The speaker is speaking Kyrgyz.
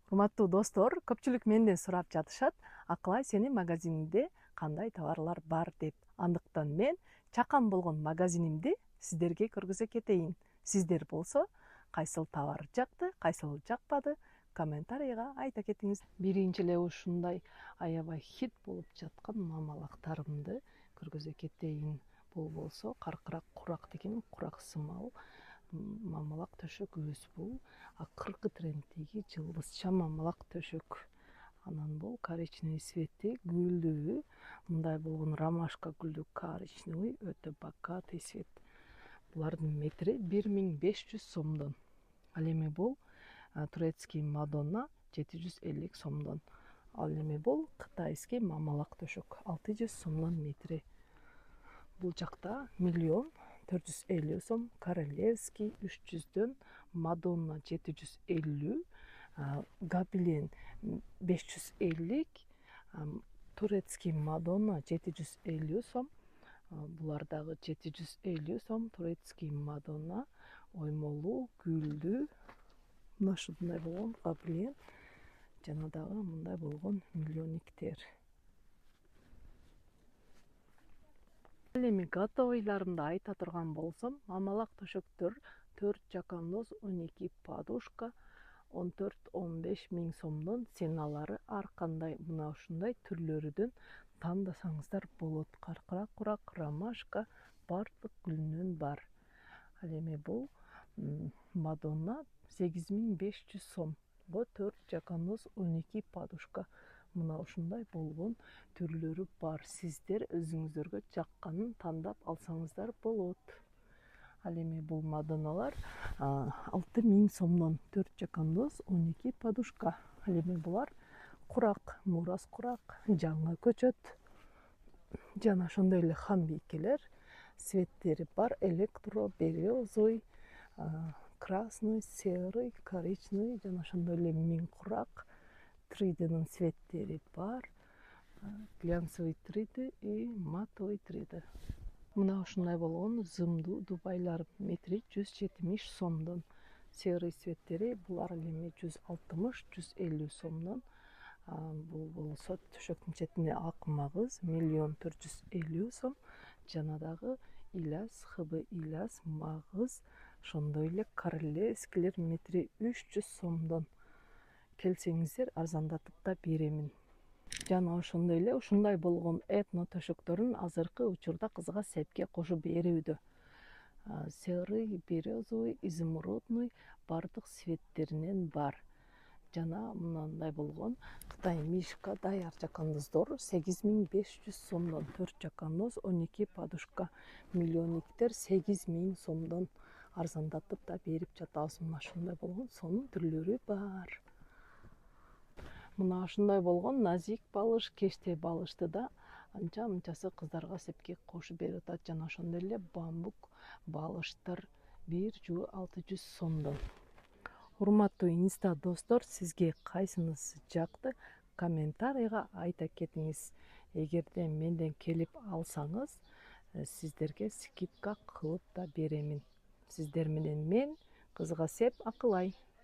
Урматтуу достор, көпчүлүк менден сурап жатышат, Акылай, сенин магазиниңде кандай товарлар бар деп. Андыктан мен чакан болгон магазинимди сиздерге көргөзө кетейин. Сиздер болсо, кайсыл товар жакты, кайсыл жакпады, комментарийга айта кетиңиз. Биринчи эле ушундай аябай хит болуп жаткан мамалактарымды көргөзө кетейин. Бул болсо каркырак курак деген курак сымал мамалак төшөгүбүз. Бул акыркы тренддеги жылбызча мамалак төшөк. Анан бул коричневый цветти гүлдүү, мындай болгон ромашка гүлдүү коричневый, өтө богатый цвет. Булардын метри 1500 сомдон. Ал эми бул турецкий Мадонна 750 сомдон. Ал эми бул кытайский мамалак төшөк 600 сомдон метри. Бул жакта 1 450 сом, королевский 300дөн, Мадонна 750, Гобелен 550, турецкий Мадонна 750 сом, булар дагы 750 сом, турецкий Мадонна оймолуу, гүлдүү, мына ушундай болгон Гобелен, жана дагы мындай болгон миллионниктер. Ал эми готовыйларымды айта турган болсом, мамалак төшөктөр 4 жакандоз 12 подушка 14-15 миң сомдон. Ценалары ар кандай мына ушундай түрлөрүдөн тандасаңыздар болот. Каркырак курак, ромашка бардык гүлүнөн бар. Ал эми бул Мадонна 8500 сом. Бул 4 жакандоз 12 подушка. Мына ушундай болгон түрлөрү бар. Сиздер өзүңүздөргө жакканын тандап алсаңыздар болот. Ал эми бул Мадонналар 6000 сомдон, 4 жакандоз 12 подушка. Ал эми булар курак, мурас курак, жаңы көчөт жана ошондой эле хам бийкелер. Цветтери бар: электро, березовый, красный, серый, коричневый жана ошондой эле миң курак. 3D'нын цветтери бар: глянцевый 3D и матовый 3D. Мына ушундай болгон зымдуу дубайлар метри 170 сомдон. Серый цветтери булар эми 160-150 сомдон. Бул болсо төшөктүн четине ак магыз 1 450 сом. Жана дагы Иляс, ХБ Иляс магыз, ошондой эле королевскийлер метри 300 сомдон. Келсеңиздер, арзандатып да беремин. Жана ошондой эле ушундай болгон этно төшөктөрүн азыркы учурда кызга сепке кошуп берүүдө. Серый, березовый, изумрудный бардык цветтеринен бар. Жана мындай болгон Кытай мишка даяр жакандоздор 8500 сомдон, 4 жакандоз 12 подушка. Миллионниктер 8000 сомдон. Арзандатып да берип жатабыз. Мына ушундай болгон сонун түрлөрү бар. Мына ушундай болгон назик балыш, кечте балышты да анча-мынчасы кыздарга сепке кошуп берип атат. Жана ошондой эле бамбук балыштар 1 жуу 600 сомдон. Урматтуу инста достор, сизге кайсынысы жакты, комментарийга айта кетиңиз. Эгерде менден келип алсаңыз, сиздерге скидка кылып да беремин. Сиздер менен мен, кызга сеп Акылай.